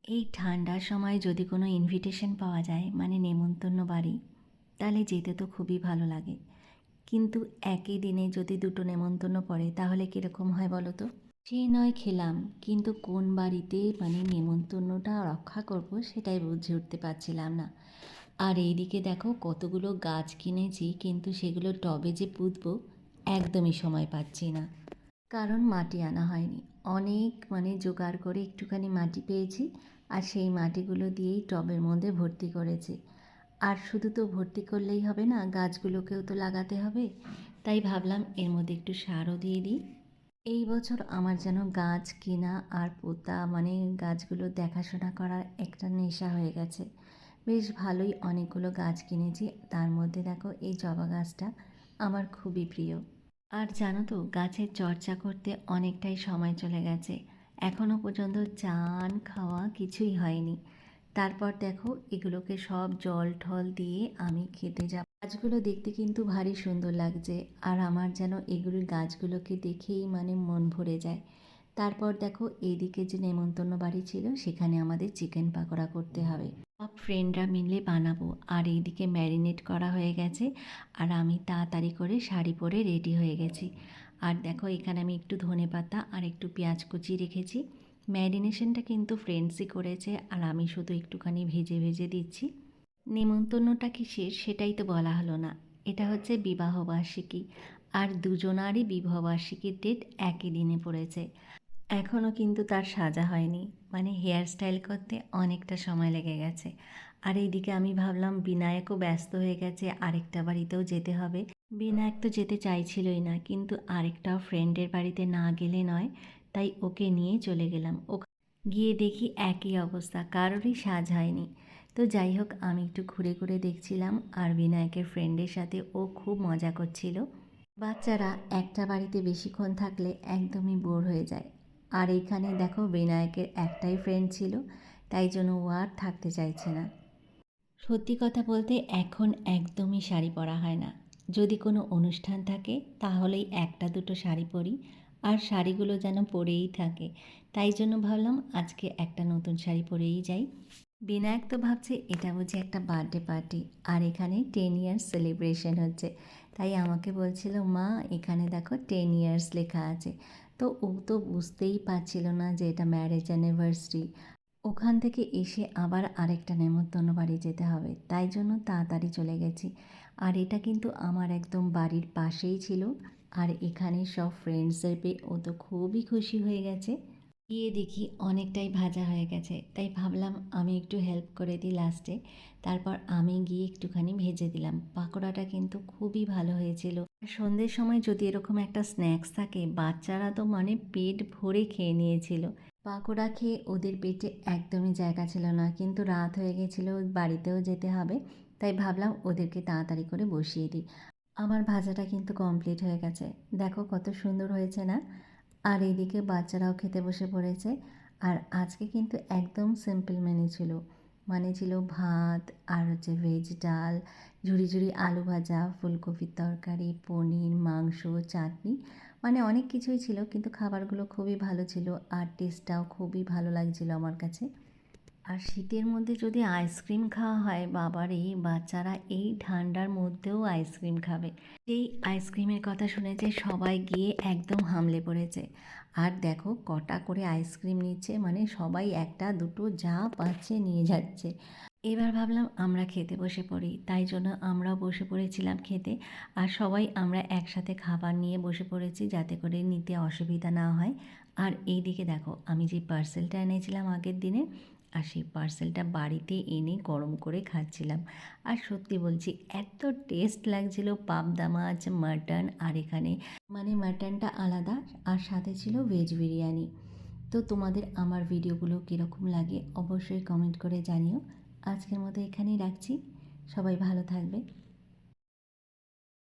এই ঠান্ডার সময় যদি কোনো ইনভিটেশন পাওয়া যায় মানে নেমন্তন্ন বাড়ি, তাহলে যেতে তো খুবই ভালো লাগে। কিন্তু একই দিনে যদি দুটো নেমন্তন্ন পড়ে তাহলে কীরকম হয় বলো তো? সে নয় খেলাম, কিন্তু কোন বাড়িতে মানে নেমন্তন্নটা রক্ষা করব সেটাই বুঝে উঠতে পারছিলাম না। আর এইদিকে দেখো কতগুলো গাছ কিনেছি, কিন্তু সেগুলো টবে যে পুঁতবো একদমই সময় পাচ্ছি না। কারণ মাটি আনা হয়নি। অনেক মানে জোগাড় করে একটুখানি মাটি পেয়েছি, আর সেই মাটিগুলো দিয়েই টবের মধ্যে ভর্তি করেছি। আর শুধু তো ভর্তি করলেই হবে না, গাছগুলোকেও তো লাগাতে হবে। তাই ভাবলাম এর মধ্যে একটু সারও দিয়ে দিই। এই বছর আমার যেন গাছ কেনা আর পোতা মানে গাছগুলো দেখাশোনা করার একটা নেশা হয়ে গেছে। বেশ ভালোই অনেকগুলো গাছ কিনেছি, তার মধ্যে দেখো এই জবা গাছটা আমার খুবই প্রিয়। আর জানো তো গাছের চর্চা করতে অনেকটাই সময় চলে গেছে, এখনও পর্যন্ত চান খাওয়া কিছুই হয়নি। তারপর দেখো এগুলোকে সব জল ঠল দিয়ে আমি খেতে যাব। গাছগুলো দেখতে কিন্তু ভারী সুন্দর লাগছে, আর আমার যেন এগুলি গাছগুলোকে দেখেই মানে মন ভরে যায়। তারপর দেখো এইদিকে যে নেমন্তন্ন বাড়ি ছিল সেখানে আমাদের চিকেন পাকোড়া করতে হবে, সব ফ্রেন্ডরা মিলে বানাবো। আর এইদিকে ম্যারিনেট করা হয়ে গেছে, আর আমি তাড়াতাড়ি করে শাড়ি পরে রেডি হয়ে গেছি। আর দেখো এখানে আমি একটু ধনেপাতা আর একটু পেঁয়াজ কুচি রেখেছি। ম্যারিনেশনটা কিন্তু ফ্রেন্ডসই করেছে, আর আমি শুধু একটুখানি ভেজে ভেজে দিচ্ছি। নেমন্তন্নটা কিসের সেটাই তো বলা হলো না। এটা হচ্ছে বিবাহবার্ষিকী, আর দুজনারই বিবাহবার্ষিকীর ডেট একই দিনে পড়েছে। এখনও কিন্তু তার সাজা হয়নি, মানে হেয়ার স্টাইল করতে অনেকটা সময় লেগে গেছে। আর এইদিকে আমি ভাবলাম বিনায়কও ব্যস্ত হয়ে গেছে, আরেকটা বাড়িতেও যেতে হবে। বিনায়ক তো যেতে চাইছিলই না, কিন্তু আরেকটাও ফ্রেন্ডের বাড়িতে না গেলে নয়, তাই ওকে নিয়ে চলে গেলাম। গিয়ে দেখি একই অবস্থা, কারোরই সাজ হয়নি। তো যাই হোক আমি একটু ঘুরে ঘুরে দেখছিলাম, আর বিনায়কের ফ্রেন্ডের সাথে ও খুব মজা করছিল। বাচ্চারা একটা বাড়িতে বেশিক্ষণ থাকলে একদমই বোর হয়ে যায়। আর এইখানে দেখো বিনায়কের একটাই ফ্রেন্ড ছিল, তাই জন্য ও আর থাকতে চাইছে না। সত্যি কথা বলতে এখন একদমই শাড়ি পরা হয় না। যদি কোনো অনুষ্ঠান থাকে তাহলেই একটা দুটো শাড়ি পরি, আর শাড়িগুলো যেন পরেই থাকে। তাই জন্য ভাবলাম আজকে একটা নতুন শাড়ি পরেই যাই। বিনায়ক তো ভাবছে এটা বুঝি একটা বার্থডে পার্টি, আর এখানে 10 ইয়ার্স সেলিব্রেশন হচ্ছে। তাই আমাকে বলছিল মা এখানে দেখো 10 ইয়ার্স লেখা আছে। তো ও তো বুঝতেই পারছিল না যে এটা ম্যারেজ অ্যানিভার্সারি। ওখান থেকে এসে আবার আরেকটা নেমন্তন্ন বাড়ি যেতে হবে, তাই জন্য তাড়াতাড়ি চলে গেছি। আর এটা কিন্তু আমার একদম বাড়ির পাশেই ছিল। আর এখানে সব ফ্রেন্ডসদের পেয়ে ও তো খুবই খুশি হয়ে গেছে। গিয়ে দেখি অনেকটাই ভাজা হয়ে গেছে, তাই ভাবলাম আমি একটু হেল্প করে দিই লাস্টে। তারপর আমি গিয়ে একটুখানি ভেজে দিলাম। পাকোড়াটা কিন্তু খুবই ভালো হয়েছিল। সন্ধ্যের সময় যদি এরকম একটা স্ন্যাক্স থাকে বাচ্চারা তো মানে পেট ভরে খেয়ে নিয়েছিল। পাকোড়া খেয়ে ওদের পেটে একদমই জায়গা ছিল না, কিন্তু রাত হয়ে গেছিলো, বাড়িতেও যেতে হবে। তাই ভাবলাম ওদেরকে তাড়াতাড়ি করে বসিয়ে দিই। আমার ভাজাটা কিন্তু কমপ্লিট হয়ে গেছে, দেখো কত সুন্দর হয়েছে না। আর এইদিকে বাচ্চারাও খেতে বসে পড়েছে। আর আজকে কিন্তু একদম সিম্পল মেনু ছিল, মানে ছিল ভাত, আর হচ্ছে ভেজ ডাল, ঝুরি ঝুরি আলু ভাজা, ফুলকপির তরকারি, পনির, মাংস, চাটনি, মানে অনেক কিছুই ছিল, কিন্তু খাবারগুলো খুবই ভালো ছিল, আর টেস্টটাও খুবই ভালো লাগছিল আমার কাছে। আর শীতের মধ্যে যদি আইসক্রিম খাওয়া হয় বাবারে, বাচ্চারা এই ঠান্ডার মধ্যেও আইসক্রিম খাবে। এই আইসক্রিমের কথা শুনেছে সবাই গিয়ে একদম হামলে পড়েছে। আর দেখো কটা করে আইসক্রিম নিচ্ছে, মানে সবাই একটা দুটো যা পাচ্ছে নিয়ে যাচ্ছে। এবার ভাবলাম আমরা খেতে বসে পড়ি, তাই জন্য আমরাও বসে পড়েছিলাম খেতে। আর সবাই আমরা একসাথে খাবার নিয়ে বসে পড়েছি যাতে করে নিতে অসুবিধা না হয়। আর এই দিকে দেখো আমি যে পার্সেলটা এনেছিলাম আগের দিনে, আর সেই পার্সেলটা বাড়িতে এনে গরম করে খাচ্ছিলাম। আর সত্যি বলছি এত টেস্ট লাগছিল, পাবদা মাছ, মাটন, আর এখানে মানে মাটনটা আলাদা, আর সাথে ছিল ভেজ বিরিয়ানি। তো তোমাদের আমার ভিডিওগুলো কীরকম লাগে অবশ্যই কমেন্ট করে জানিও। আজকের মতো এখানেই রাখছি, সবাই ভালো থাকবে।